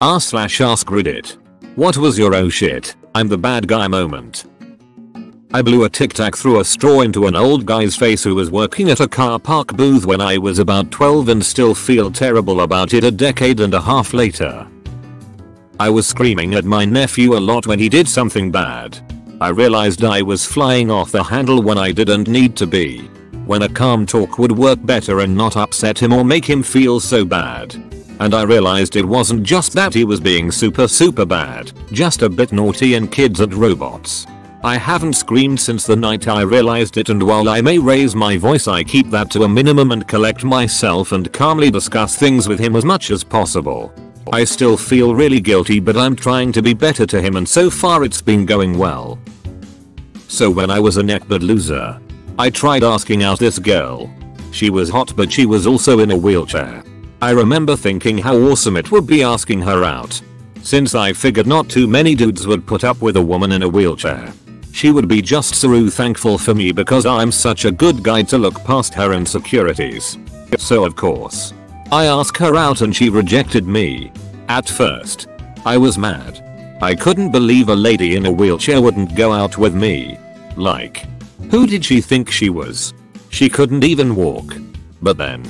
r/AskReddit. What was your oh shit, I'm the bad guy moment? I blew a Tic Tac through a straw into an old guy's face who was working at a car park booth when I was about 12 and still feel terrible about it a decade and a half later. I was screaming at my nephew a lot when he did something bad. I realized I was flying off the handle when I didn't need to be. When a calm talk would work better and not upset him or make him feel so bad. And I realized it wasn't just that he was being super bad, just a bit naughty and kids and robots. I haven't screamed since the night I realized it, and while I may raise my voice I keep that to a minimum and collect myself and calmly discuss things with him as much as possible. I still feel really guilty, but I'm trying to be better to him and so far it's been going well. So when I was a neckbeard loser, I tried asking out this girl. She was hot but she was also in a wheelchair. I remember thinking how awesome it would be asking her out. Since I figured not too many dudes would put up with a woman in a wheelchair. She would be just so thankful for me because I'm such a good guy to look past her insecurities. So of course, I asked her out and she rejected me. At first, I was mad. I couldn't believe a lady in a wheelchair wouldn't go out with me. Like, who did she think she was? She couldn't even walk. But then,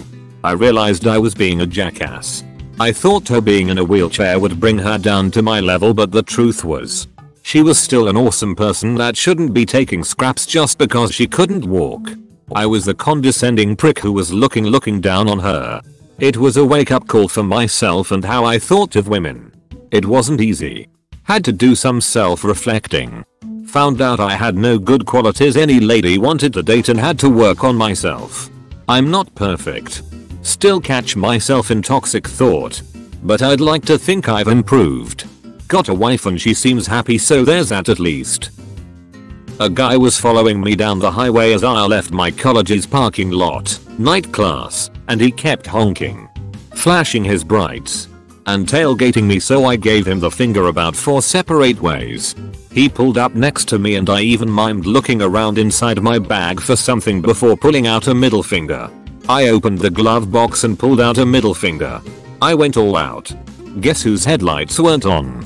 I realized I was being a jackass. I thought her being in a wheelchair would bring her down to my level, but the truth was, she was still an awesome person that shouldn't be taking scraps just because she couldn't walk. I was the condescending prick who was looking down on her. It was a wake-up call for myself and how I thought of women. It wasn't easy. Had to do some self-reflecting. Found out I had no good qualities any lady wanted to date and had to work on myself. I'm not perfect. Still catch myself in toxic thought. But I'd like to think I've improved. Got a wife and she seems happy, so there's that at least. A guy was following me down the highway as I left my college's parking lot, night class, and he kept honking, flashing his brights, and tailgating me, so I gave him the finger about 4 separate ways. He pulled up next to me and I even mimed looking around inside my bag for something before pulling out a middle finger. I opened the glove box and pulled out a middle finger. I went all out. Guess whose headlights weren't on?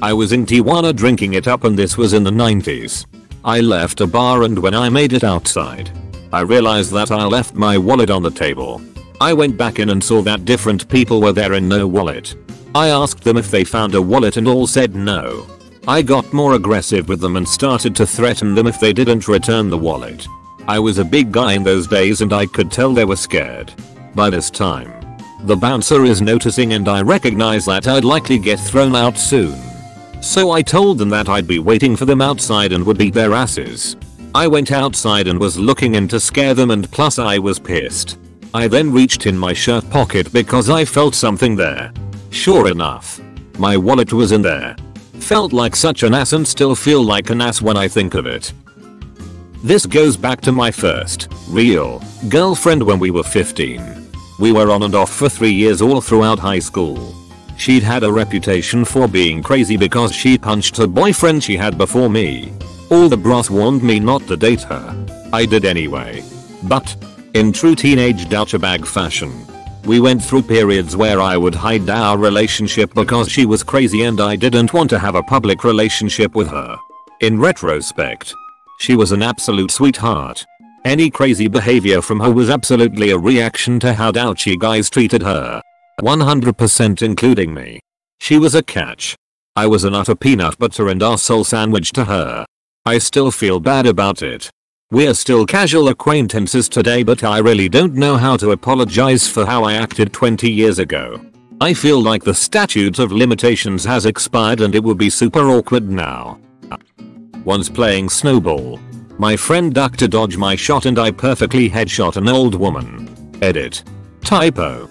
I was in Tijuana drinking it up and this was in the 90s. I left a bar and when I made it outside, I realized that I left my wallet on the table. I went back in and saw that different people were there and no wallet. I asked them if they found a wallet and all said no. I got more aggressive with them and started to threaten them if they didn't return the wallet. I was a big guy in those days and I could tell they were scared. By this time, the bouncer is noticing and I recognize that I'd likely get thrown out soon. So I told them that I'd be waiting for them outside and would beat their asses. I went outside and was looking in to scare them, and plus I was pissed. I then reached in my shirt pocket because I felt something there. Sure enough, my wallet was in there. Felt like such an ass and still feel like an ass when I think of it. This goes back to my first real girlfriend when we were 15. We were on and off for 3 years all throughout high school. She'd had a reputation for being crazy because she punched a boyfriend she had before me. All the bros warned me not to date her. I did anyway. But, in true teenage douchebag fashion, we went through periods where I would hide our relationship because she was crazy and I didn't want to have a public relationship with her. In retrospect, she was an absolute sweetheart. Any crazy behavior from her was absolutely a reaction to how douchey guys treated her. 100% including me. She was a catch. I was an utter peanut butter and arsehole sandwich to her. I still feel bad about it. We're still casual acquaintances today, but I really don't know how to apologize for how I acted 20 years ago. I feel like the statute of limitations has expired and it would be super awkward now. Once playing snowball, my friend ducked to dodge my shot and I perfectly headshot an old woman. Edit. Typo.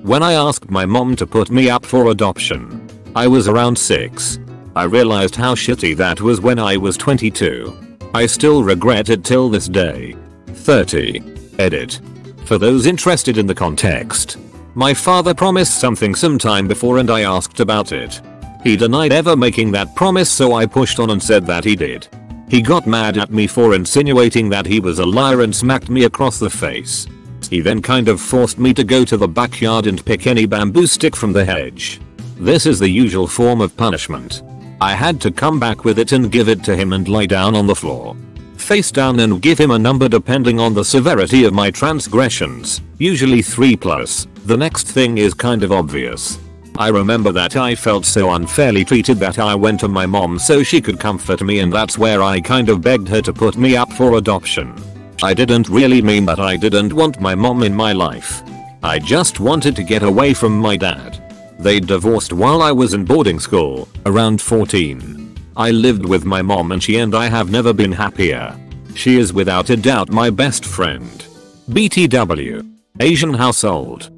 When I asked my mom to put me up for adoption, I was around 6. I realized how shitty that was when I was 22. I still regret it till this day. 30. Edit. For those interested in the context, my father promised something some time before and I asked about it. He denied ever making that promise, so I pushed on and said that he did. He got mad at me for insinuating that he was a liar and smacked me across the face. He then kind of forced me to go to the backyard and pick any bamboo stick from the hedge. This is the usual form of punishment. I had to come back with it and give it to him and lie down on the floor, face down, and give him a number depending on the severity of my transgressions, usually 3+. The next thing is kind of obvious. I remember that I felt so unfairly treated that I went to my mom so she could comfort me, and that's where I kind of begged her to put me up for adoption. I didn't really mean that I didn't want my mom in my life. I just wanted to get away from my dad. They divorced while I was in boarding school, around 14. I lived with my mom and she and I have never been happier. She is without a doubt my best friend. BTW. Asian household.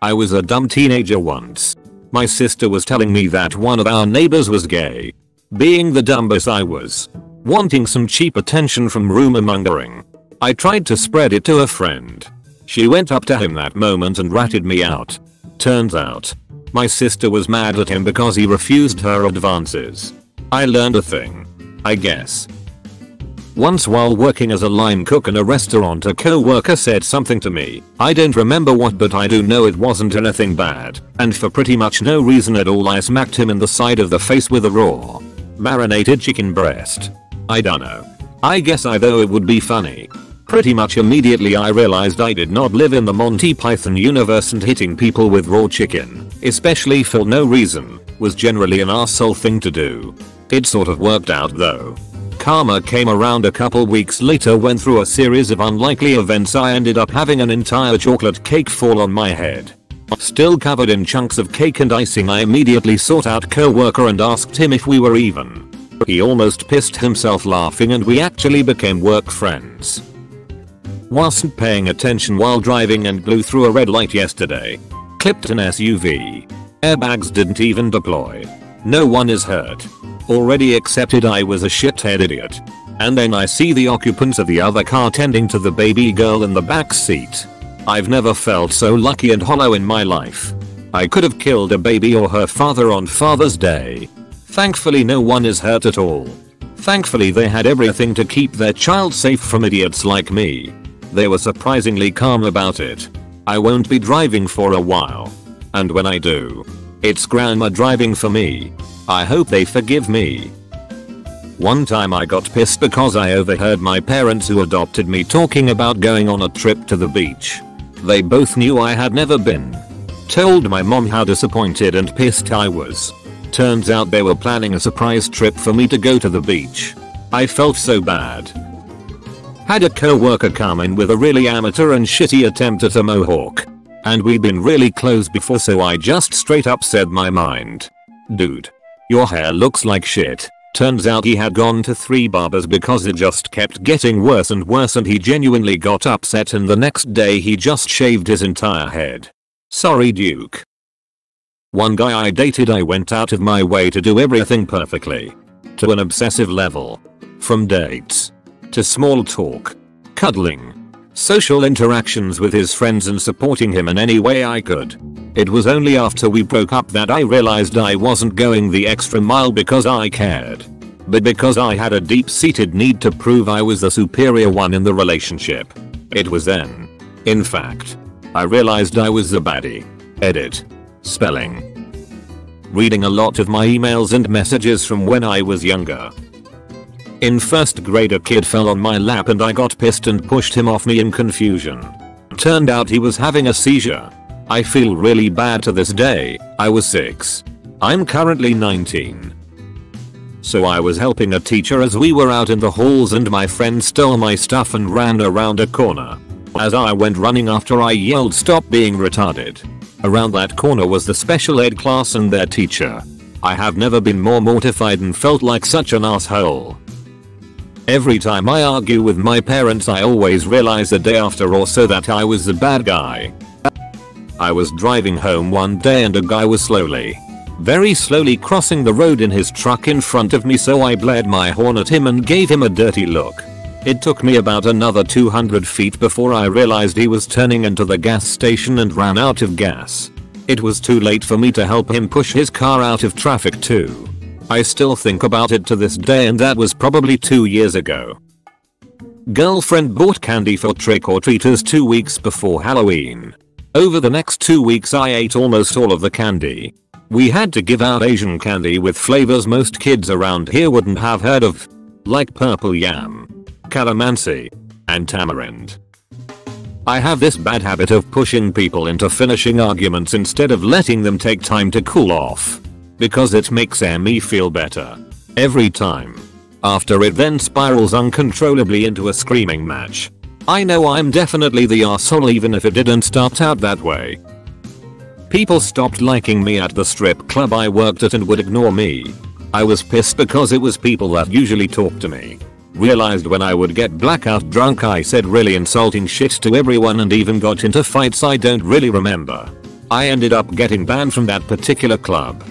I was a dumb teenager once. My sister was telling me that one of our neighbors was gay. Being the dumbass I was, wanting some cheap attention from rumor mongering, I tried to spread it to a friend. She went up to him that moment and ratted me out. Turns out, my sister was mad at him because he refused her advances. I learned a thing, I guess. Once while working as a line cook in a restaurant, a co-worker said something to me. I don't remember what, but I do know it wasn't anything bad, and for pretty much no reason at all I smacked him in the side of the face with a raw, marinated chicken breast. I dunno. I guess I thought it would be funny. Pretty much immediately I realized I did not live in the Monty Python universe, and hitting people with raw chicken, especially for no reason, was generally an arsehole thing to do. It sort of worked out though. Karma came around a couple weeks later when, through a series of unlikely events, I ended up having an entire chocolate cake fall on my head. Still covered in chunks of cake and icing, I immediately sought out co-worker and asked him if we were even. He almost pissed himself laughing and we actually became work friends. Wasn't paying attention while driving and blew through a red light yesterday. Clipped an SUV. Airbags didn't even deploy. No one is hurt. Already accepted I was a shithead idiot. And then I see the occupants of the other car tending to the baby girl in the back seat. I've never felt so lucky and hollow in my life. I could have killed a baby or her father on Father's Day. Thankfully no one is hurt at all. Thankfully they had everything to keep their child safe from idiots like me. They were surprisingly calm about it. I won't be driving for a while. And when I do, it's grandma driving for me. I hope they forgive me. One time I got pissed because I overheard my parents who adopted me talking about going on a trip to the beach. They both knew I had never been. Told my mom how disappointed and pissed I was. Turns out they were planning a surprise trip for me to go to the beach. I felt so bad. Had a co-worker come in with a really amateur and shitty attempt at a mohawk. And we'd been really close before, so I just straight up said my mind. Dude, your hair looks like shit. Turns out he had gone to 3 barbers because it just kept getting worse and worse, and he genuinely got upset, and the next day he just shaved his entire head. Sorry Duke. One guy I dated, I went out of my way to do everything perfectly. To an obsessive level. From dates to small talk, cuddling, social interactions with his friends, and supporting him in any way I could. It was only after we broke up that I realized I wasn't going the extra mile because I cared, but because I had a deep-seated need to prove I was the superior one in the relationship. It was then, in fact, I realized I was the baddie. Edit. Spelling. Reading a lot of my emails and messages from when I was younger. In first grade a kid fell on my lap and I got pissed and pushed him off me in confusion. Turned out he was having a seizure. I feel really bad to this day. I was 6. I'm currently 19. So I was helping a teacher as we were out in the halls and my friend stole my stuff and ran around a corner. As I went running after, I yelled, "Stop being retarded." Around that corner was the special ed class and their teacher. I have never been more mortified and felt like such an asshole. Every time I argue with my parents I always realize a day after or so that I was the bad guy. I was driving home one day and a guy was very slowly crossing the road in his truck in front of me, so I blared my horn at him and gave him a dirty look. It took me about another 200 feet before I realized he was turning into the gas station and ran out of gas. It was too late for me to help him push his car out of traffic too. I still think about it to this day, and that was probably 2 years ago. Girlfriend bought candy for trick-or-treaters 2 weeks before Halloween. Over the next 2 weeks I ate almost all of the candy. We had to give out Asian candy with flavors most kids around here wouldn't have heard of. Like purple yam, calamansi, and tamarind. I have this bad habit of pushing people into finishing arguments instead of letting them take time to cool off. Because it makes me feel better. Every time. After it then spirals uncontrollably into a screaming match. I know I'm definitely the arsehole even if it didn't start out that way. People stopped liking me at the strip club I worked at and would ignore me. I was pissed because it was people that usually talk to me. Realized when I would get blackout drunk I said really insulting shit to everyone and even got into fights I don't really remember. I ended up getting banned from that particular club.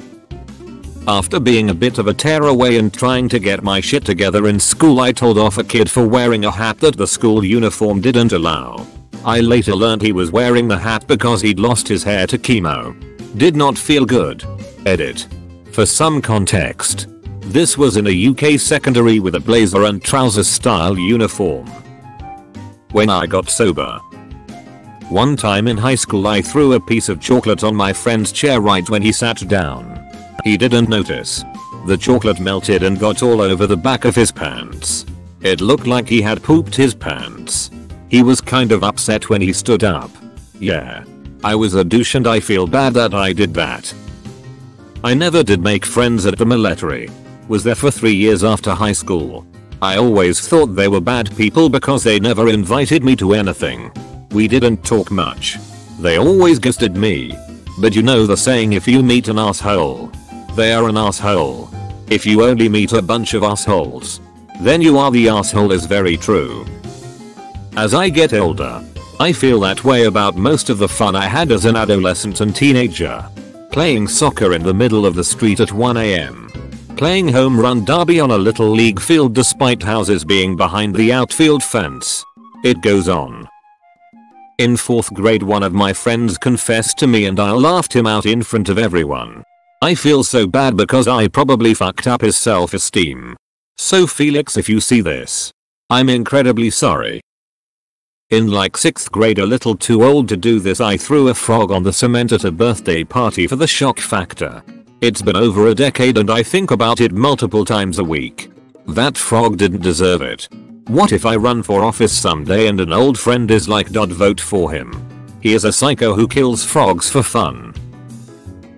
After being a bit of a tearaway and trying to get my shit together in school I told off a kid for wearing a hat that the school uniform didn't allow. I later learned he was wearing the hat because he'd lost his hair to chemo. Did not feel good. Edit. For some context. This was in a UK secondary with a blazer and trousers style uniform. When I got sober. One time in high school I threw a piece of chocolate on my friend's chair right when he sat down. He didn't notice. The chocolate melted and got all over the back of his pants. It looked like he had pooped his pants. He was kind of upset when he stood up. Yeah. I was a douche and I feel bad that I did that. I never did make friends at the military. Was there for 3 years after high school. I always thought they were bad people because they never invited me to anything. We didn't talk much. They always ghosted me. But you know the saying if you meet an asshole, they are an asshole. If you only meet a bunch of assholes, then you are the asshole is very true. As I get older, I feel that way about most of the fun I had as an adolescent and teenager. Playing soccer in the middle of the street at 1 AM. Playing home run derby on a little league field despite houses being behind the outfield fence. It goes on. In 4th grade one of my friends confessed to me and I laughed him out in front of everyone. I feel so bad because I probably fucked up his self-esteem. So Felix, if you see this, I'm incredibly sorry. In like 6th grade, a little too old to do this, I threw a frog on the cement at a birthday party for the shock factor. It's been over a decade and I think about it multiple times a week. That frog didn't deserve it. What if I run for office someday and an old friend is like, vote for him. He is a psycho who kills frogs for fun.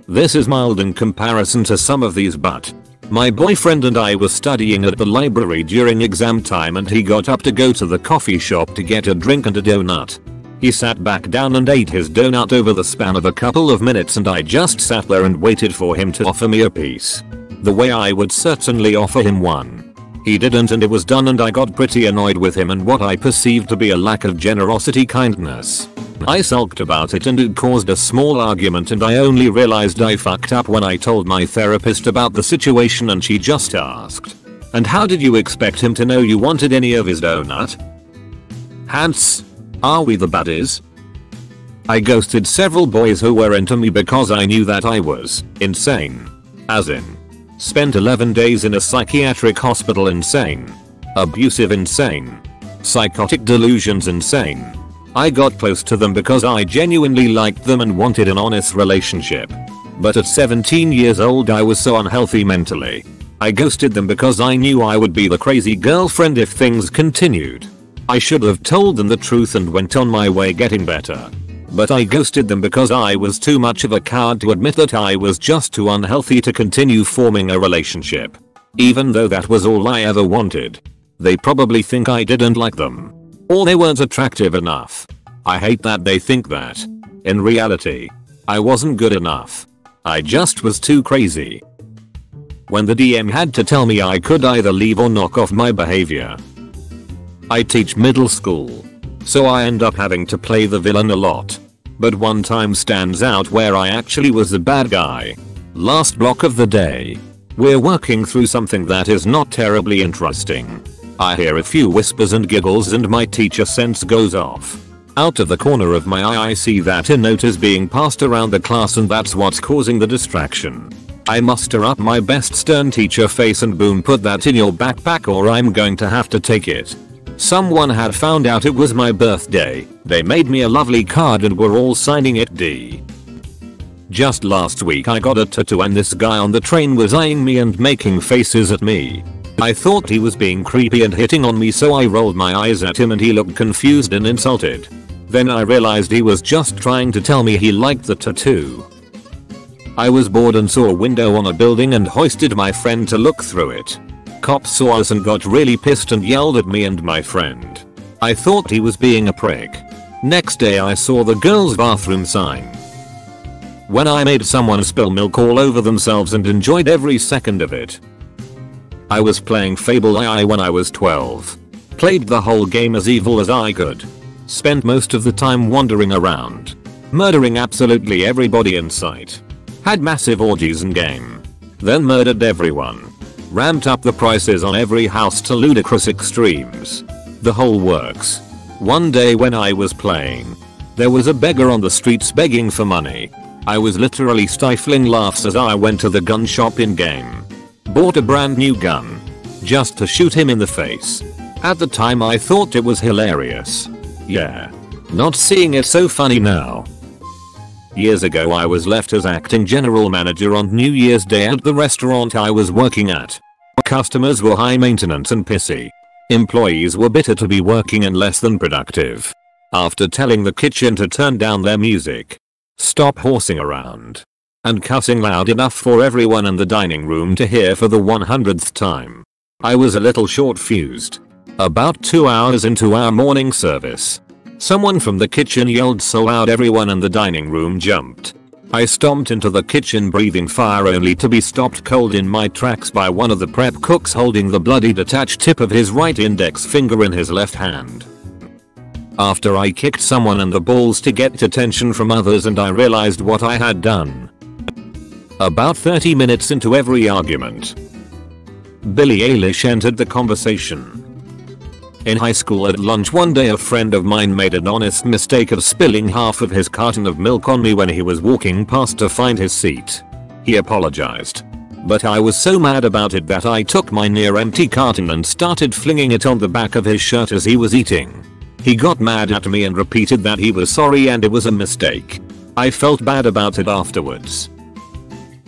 This is mild in comparison to some of these, but my boyfriend and I were studying at the library during exam time and he got up to go to the coffee shop to get a drink and a donut. He sat back down and ate his donut over the span of a couple of minutes and I just sat there and waited for him to offer me a piece. The way I would certainly offer him one. He didn't and it was done and I got pretty annoyed with him and what I perceived to be a lack of generosity kindness. I sulked about it and it caused a small argument and I only realized I fucked up when I told my therapist about the situation and she just asked, "And how did you expect him to know you wanted any of his donut?" Hence, are we the baddies? I ghosted several boys who were into me because I knew that I was insane. As in, spent 11 days in a psychiatric hospital insane. Abusive insane. Psychotic delusions insane. I got close to them because I genuinely liked them and wanted an honest relationship. But at 17 years old I was so unhealthy mentally. I ghosted them because I knew I would be the crazy girlfriend if things continued. I should have told them the truth and went on my way getting better. But I ghosted them because I was too much of a coward to admit that I was just too unhealthy to continue forming a relationship. Even though that was all I ever wanted. They probably think I didn't like them. Or they weren't attractive enough. I hate that they think that. In reality, I wasn't good enough. I just was too crazy. When the DM had to tell me I could either leave or knock off my behavior. I teach middle school, so I end up having to play the villain a lot. But one time stands out where I actually was the bad guy. Last block of the day. We're working through something that is not terribly interesting. I hear a few whispers and giggles and my teacher sense goes off. Out of the corner of my eye I see that a note is being passed around the class and that's what's causing the distraction. I muster up my best stern teacher face and boom, put that in your backpack or I'm going to have to take it. Someone had found out it was my birthday. They made me a lovely card and were all signing it D. Just last week I got a tattoo and this guy on the train was eyeing me and making faces at me. I thought he was being creepy and hitting on me, so I rolled my eyes at him and he looked confused and insulted. Then I realized he was just trying to tell me he liked the tattoo. I was bored and saw a window on a building and hoisted my friend to look through it. Cops saw us and got really pissed and yelled at me and my friend. I thought he was being a prick. Next day I saw the girls' bathroom sign. When I made someone spill milk all over themselves and enjoyed every second of it. I was playing Fable II when I was 12. Played the whole game as evil as I could. Spent most of the time wandering around. Murdering absolutely everybody in sight. Had massive orgies in game. Then murdered everyone. Ramped up the prices on every house to ludicrous extremes. The whole works. One day when I was playing, there was a beggar on the streets begging for money. I was literally stifling laughs as I went to the gun shop in game. Bought a brand new gun. Just to shoot him in the face. At the time I thought it was hilarious. Yeah. Not seeing it so funny now. Years ago I was left as acting general manager on New Year's Day at the restaurant I was working at. Customers were high maintenance and pissy. Employees were bitter to be working and less than productive. After telling the kitchen to turn down their music, stop horsing around, and cussing loud enough for everyone in the dining room to hear for the 100th time, I was a little short-fused. About 2 hours into our morning service, someone from the kitchen yelled so loud everyone in the dining room jumped. I stomped into the kitchen breathing fire only to be stopped cold in my tracks by one of the prep cooks holding the bloody detached tip of his right index finger in his left hand. After I kicked someone in the balls to get attention from others and I realized what I had done. About 30 minutes into every argument, Billie Eilish entered the conversation. In high school at lunch one day a friend of mine made an honest mistake of spilling half of his carton of milk on me when he was walking past to find his seat. He apologized. But I was so mad about it that I took my near empty carton and started flinging it on the back of his shirt as he was eating. He got mad at me and repeated that he was sorry and it was a mistake. I felt bad about it afterwards.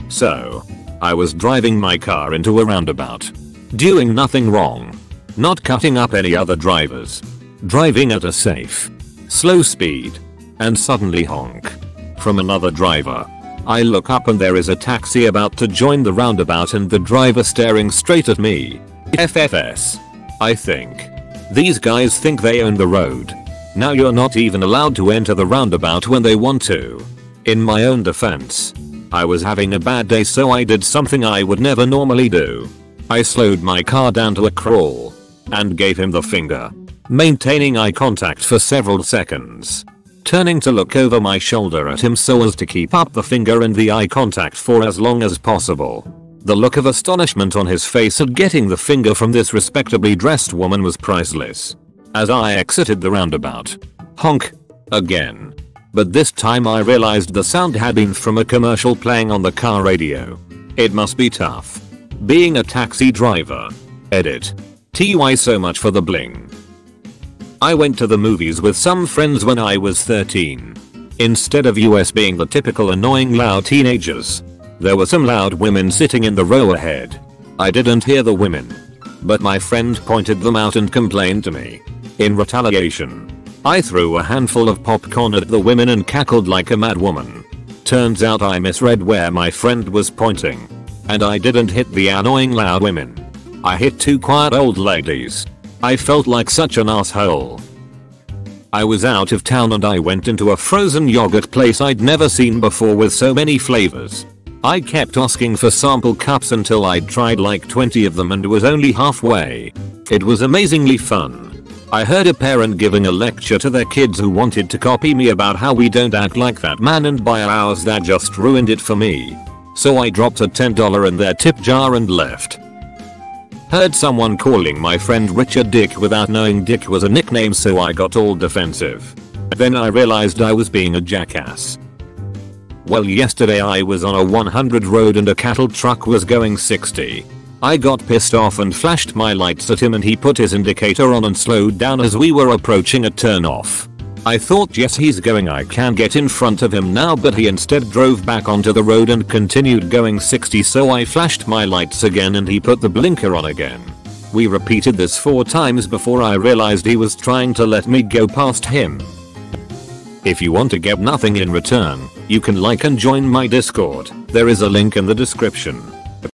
So, I was driving my car into a roundabout. Doing nothing wrong. Not cutting up any other drivers. Driving at a safe, slow speed. And suddenly honk. From another driver. I look up and there is a taxi about to join the roundabout and the driver staring straight at me. FFS. I think. These guys think they own the road. Now you're not even allowed to enter the roundabout when they want to. In my own defense, I was having a bad day so I did something I would never normally do. I slowed my car down to a crawl and gave him the finger, maintaining eye contact for several seconds, turning to look over my shoulder at him so as to keep up the finger and the eye contact for as long as possible. The look of astonishment on his face at getting the finger from this respectably dressed woman was priceless. As I exited the roundabout, honk, again. But this time I realized the sound had been from a commercial playing on the car radio. It must be tough being a taxi driver. Edit. TY so much for the bling. I went to the movies with some friends when I was 13. Instead of us being the typical annoying loud teenagers, there were some loud women sitting in the row ahead. I didn't hear the women, but my friend pointed them out and complained to me. In retaliation, I threw a handful of popcorn at the women and cackled like a mad woman. Turns out I misread where my friend was pointing, and I didn't hit the annoying loud women. I hit two quiet old ladies. I felt like such an asshole. I was out of town and I went into a frozen yogurt place I'd never seen before with so many flavors. I kept asking for sample cups until I'd tried like 20 of them and was only halfway. It was amazingly fun. I heard a parent giving a lecture to their kids who wanted to copy me about how we don't act like that man and buy ours. That just ruined it for me. So I dropped a $10 in their tip jar and left. Heard someone calling my friend Richard Dick without knowing Dick was a nickname, so I got all defensive. Then I realized I was being a jackass. Well, yesterday I was on a 100 road and a cattle truck was going 60. I got pissed off and flashed my lights at him and he put his indicator on and slowed down as we were approaching a turnoff. I thought yes he's going, I can get in front of him now, but he instead drove back onto the road and continued going 60, so I flashed my lights again and he put the blinker on again. We repeated this 4 times before I realized he was trying to let me go past him. If you want to get nothing in return, you can like and join my Discord. There is a link in the description.